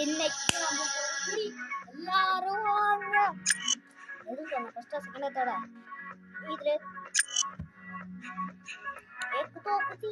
இன்னைக்கு நம்ம எல்லாரும் வாங்க. எது சொன்ன ஃபர்ஸ்ட் செகண்ட் தேர்ட் இதுல एक तो कुछ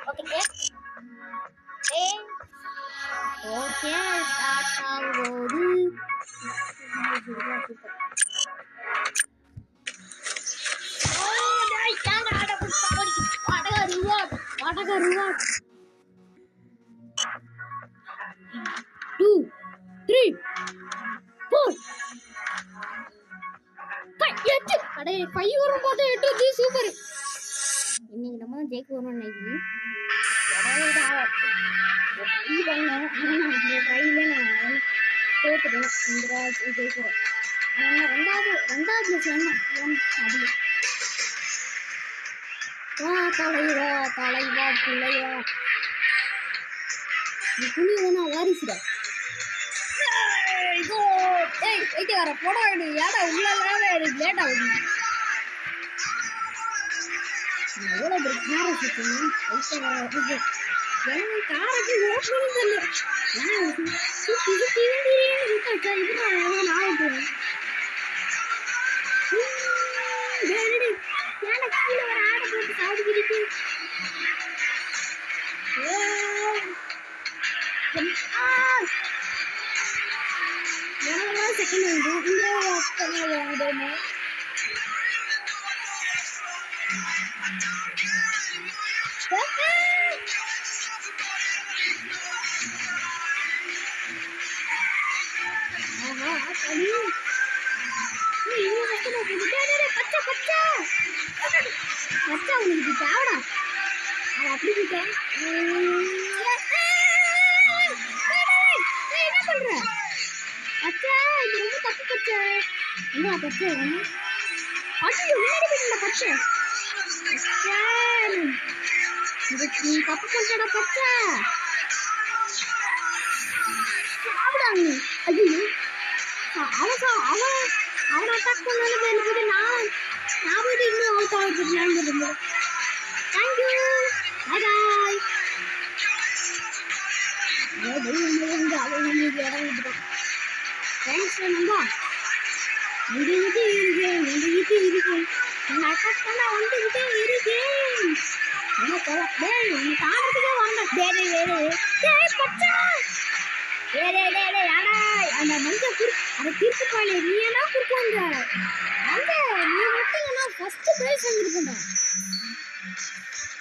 ओके ओके स्टार्ट आगोदु ओ नाइ क्या आड़ा पुष्पा वाटगा रिवार्ड 2 3 4 8 அடே 5 வரும்போது 8 தி சூப்பர். இன்னைக்கு நம்ம ஜெயிக்க வரணும் நினைக்கிறேன். தோத்துட்டேன். ஜெயிக்கிறேன். ரெண்டாவது தலைவா பிள்ளைவா நீ புனிதானா வாரிசுடா. வர போடா ஏடா உள்ள லேட் ஆகுது. எவ்வளோ பேர் காரை சுற்றணும் எனக்கு காரைக்கு ஓட்டணும் தெரியல. சுற்றி விட்டாச்சா இதுதான் எவ்வளோ ஆகிட்டு ஏன்னா கீழே ஒரு ஆடை போட்டு சாப்பிட்டுக்கிட்டு எனக்குலாம் செகண்ட் வந்து இந்த வாங்கிடுமே. உனக்கு தேவடா அவ அப்படி கிட்டேன். என்ன பண்ற பச்சா? இது ரொம்ப தப்பு பச்சா. என்ன பச்சை அது முன்னாடி போயிட்டு பச்சை நீ தப்பு பண்றடா பச்சா. சாப்பிடாங்க. ஐயோ அவன் அட்டாக் பண்ணாலும் எனக்கு நான் போயிட்டு இன்னும் அவள் தாழ்ந்துட்டு இருந்தேன். தேங்க்யூ பாய் பாய். அவள் நம்மளுக்கு இடம் விட்டுட்டான். தேங்க்ஸ் நம்பா. வந்துகிட்டே இருக்கேன். உன்னை அட்டாக் பண்ண வந்துகிட்டே இருக்கேன். என்ன நீ தாண்டத்துக்கே வாங்க. பச்சா அந்த மஞ்சள் அதை தீர்த்துப்பாளே நீ என்ன கொடுப்பாங்க அந்த நீ மட்டும் என்ன ஃபர்ஸ்ட் பிரைஸ் வந்திருக்கா.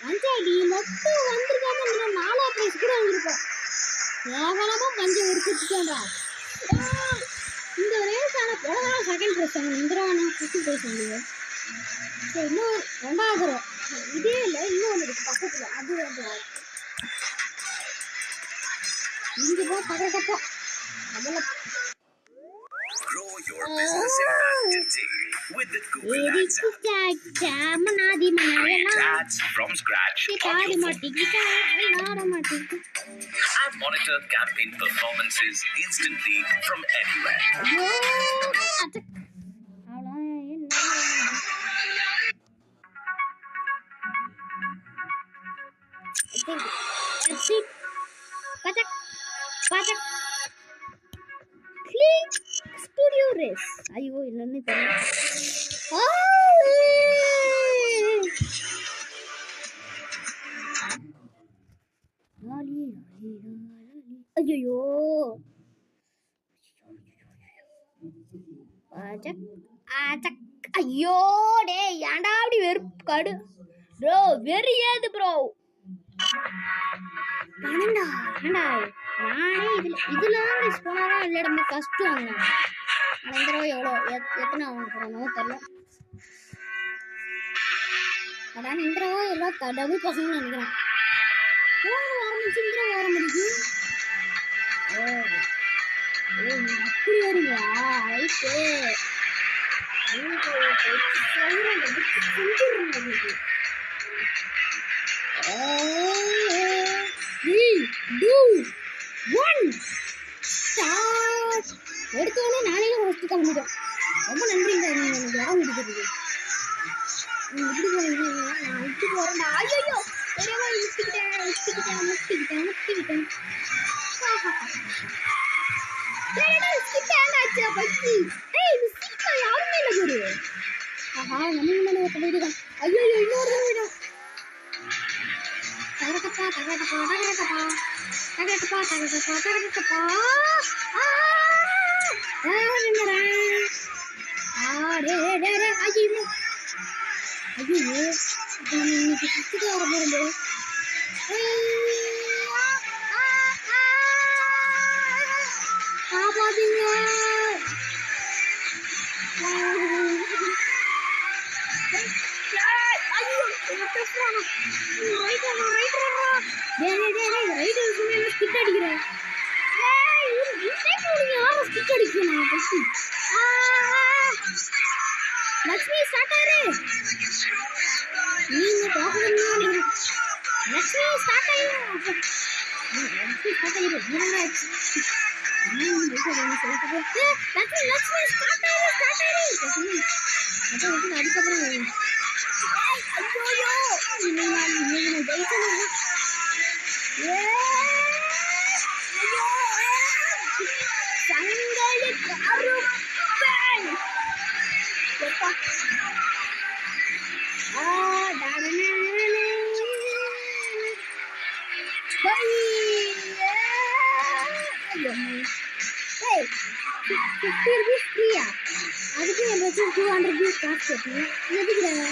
மஞ்சள் நீ மட்டும் வந்திருக்காம நீ 4ஆவது பிரைஸ் கூட வந்திருப்ப. கேவலமா மஞ்சள் எடுத்துட்டா. இந்த ரேஸ் ஆன போனதான் செகண்ட் பிரைஸ் வாங்க. இந்திராவனா ஃபர்ஸ்ட் பிரைஸ் வந்தீங்க. இன்னும் 2வது இதே இல்லை இன்னொன்று இருக்கு பக்கத்துல. அது வந்து இங்க போ பக்கத்தப்போ அதெல்லாம் grow your business in with the Google Ads ads from scratch on your phone and monitor campaign performances instantly from anywhere. Studio race. ஐயோ என்னன்னு தெரியல. ஐயோ ஐயோ டே ஏன்டா அப்படி வெறுப்பாடு ப்ரோ. வெறியாது ப்ரோ. பணண்டா ஏண்டா நானே இதுல போனாலும் இல்லை ரொம்ப கஷ்டம் வாங்கினேன். ஆனால் இந்த தடவை எவ்வளோ எத்தனை வாங்க போகிறோம் தெரியல. அதான் இந்த தடவை எல்லாம் டபுள் பசங்கன்னு நினைக்கிறேன். ஆரம்பிச்சு இந்த தடவை வர முடியுது. அப்படி வருங்களா? ரைட்டு எடுத்தோடனே நானே ஃபர்ஸ்ட் கம்மிட்டேன். ரொம்ப நன்றிங்க நீங்க எனக்கு இடம் கொடுக்குறது. இப்படி போனீங்கன்னா நான் இப்படி போறேன்டா. ஐயோ ஏடா முட்டிக்கிட்டேன் ஏடா ஸ்கிட்டாங்க ஆச்சா பச்சி ஏய் இது ஸ்கிட்டா யாருமே இல்ல குரு ஆஹா நம்ம மேல ஓடுது ஐயோ இன்னொரு வீடு தகடப்பா என்னடா ஐயோ இன்னைக்கு சுத்திட்டு வர போறோம் காப்பாத்தீங்க லட்சுமி ஸ்டார்ட் ஆயிரு நீங்க லட்சுமி ஸ்டார்ட் ஆயிரு அதுக்கப்புறம் அதுக்கு நம்ம 200 rupees காசு கட்டணும் எதுக்குறாங்க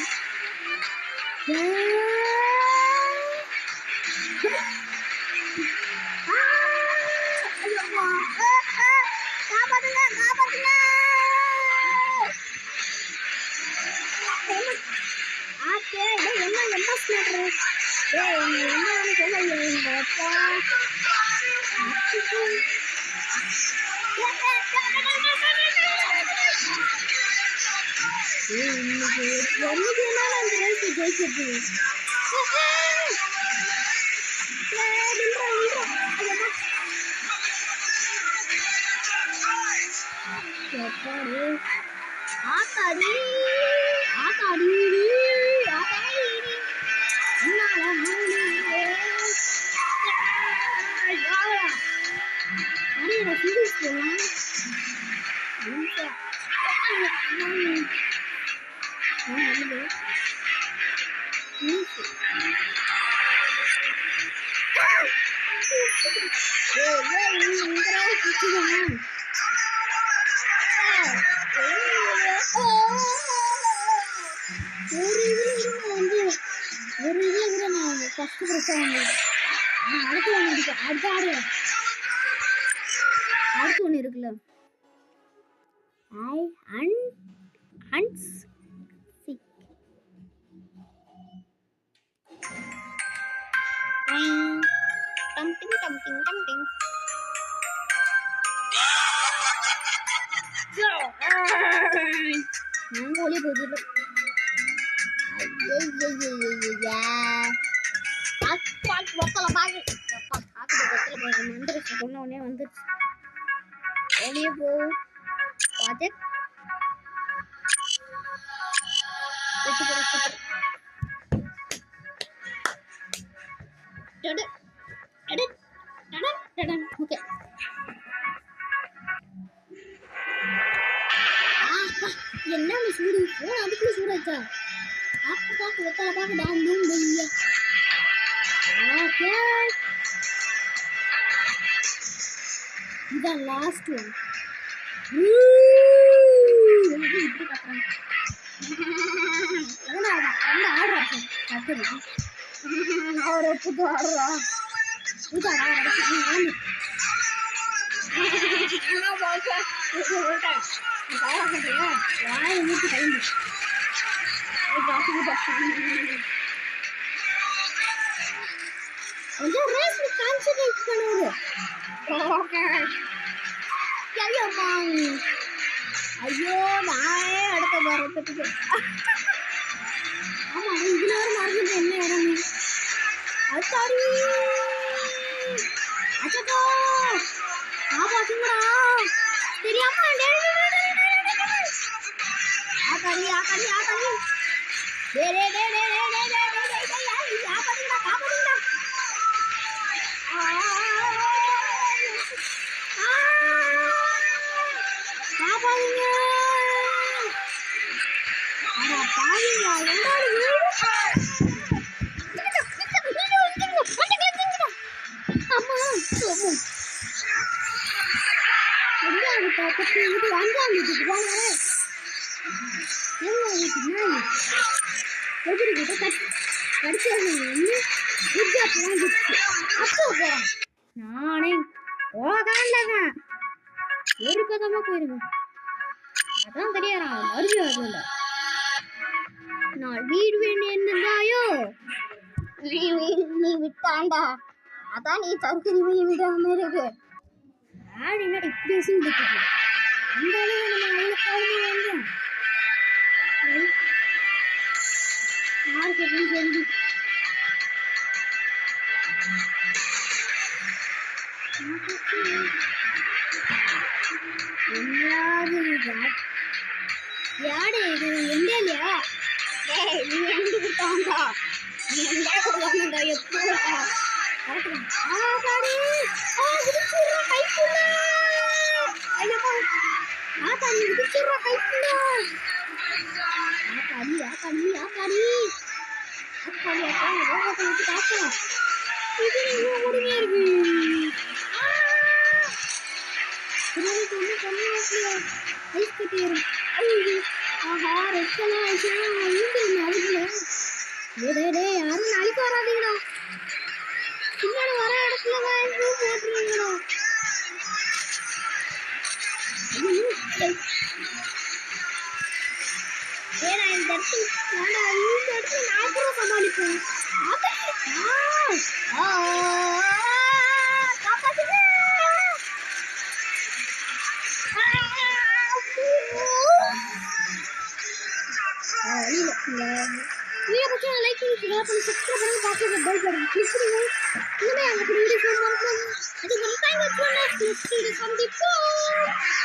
அடுத்து ஒண்ணு இருக்குல்ல ஒளி போயிட்டு உடனே வந்துருச்சு வெளியே போ ப்ராஜெக்ட் ஓகே என்ன சூடு போன் அதுக்குள்ள சூடாச்சா அப்ப பாக்க வெத்தல பாக்க டாம் டூம் இல்ல ஓகே இதான் லாஸ்ட் ஒன் இப்படி கட்டுறேன் அவரை புது ஆடுறா ஐயோ நானே அடுத்த வரத்துக்கு ஆமா இதுல ஒரு மறந்துட்டு என்ன இறங்கு அச்சாடி அச்சோ ஆபாத்துங்கடா தெரியாம ஆகாடி ஆகாடி ஆகாடி டே டே டே டே டே டே டே டே ஆபாத்துங்கடா கீழே போந்துச்சு. அப்போ போறான் நானே போகாண்டவன் ஒரு கதமா போயிருவேன். அதான் தெரியாதான் மறுபடியும் அதுல நான் வீடு வேணும் என்னதாயோ நீ விட்டாண்டா. அதான் நீ தற்கொலை விடாம இருக்கு. ஆடு என்னடா இப்படி வச்சுட்டு இந்த அளவு நம்ம அவ்வளவு கோவமா வந்தோம். யாருக்கு எப்படி சொல்லி யாரு இது எந்த இல்லையா? நீ எங்க விட்டாண்டா? நீ எங்க வந்தா எப்போ யாரும் நாளைக்கு வராதீங்கடா. பின்னாடி வர இடத்துல வாங்கி போட்டுருவீங்களா? ஏன்னா இந்த இடத்துல நான் கூட சமாளிப்பேன். வீடியோ பிடிச்சா லைக் பண்ணி ஷேர் பண்ணி சப்ஸ்கிரைப் பண்ணி பாக்கெட்ல பெல் பட்டன் கிளிக் பண்ணுங்க. இன்னுமே அவங்க வீடியோ மறக்காம அது ஒரு டைம் வச்சுனா நெக்ஸ்ட் வீடியோ சந்திப்போம்.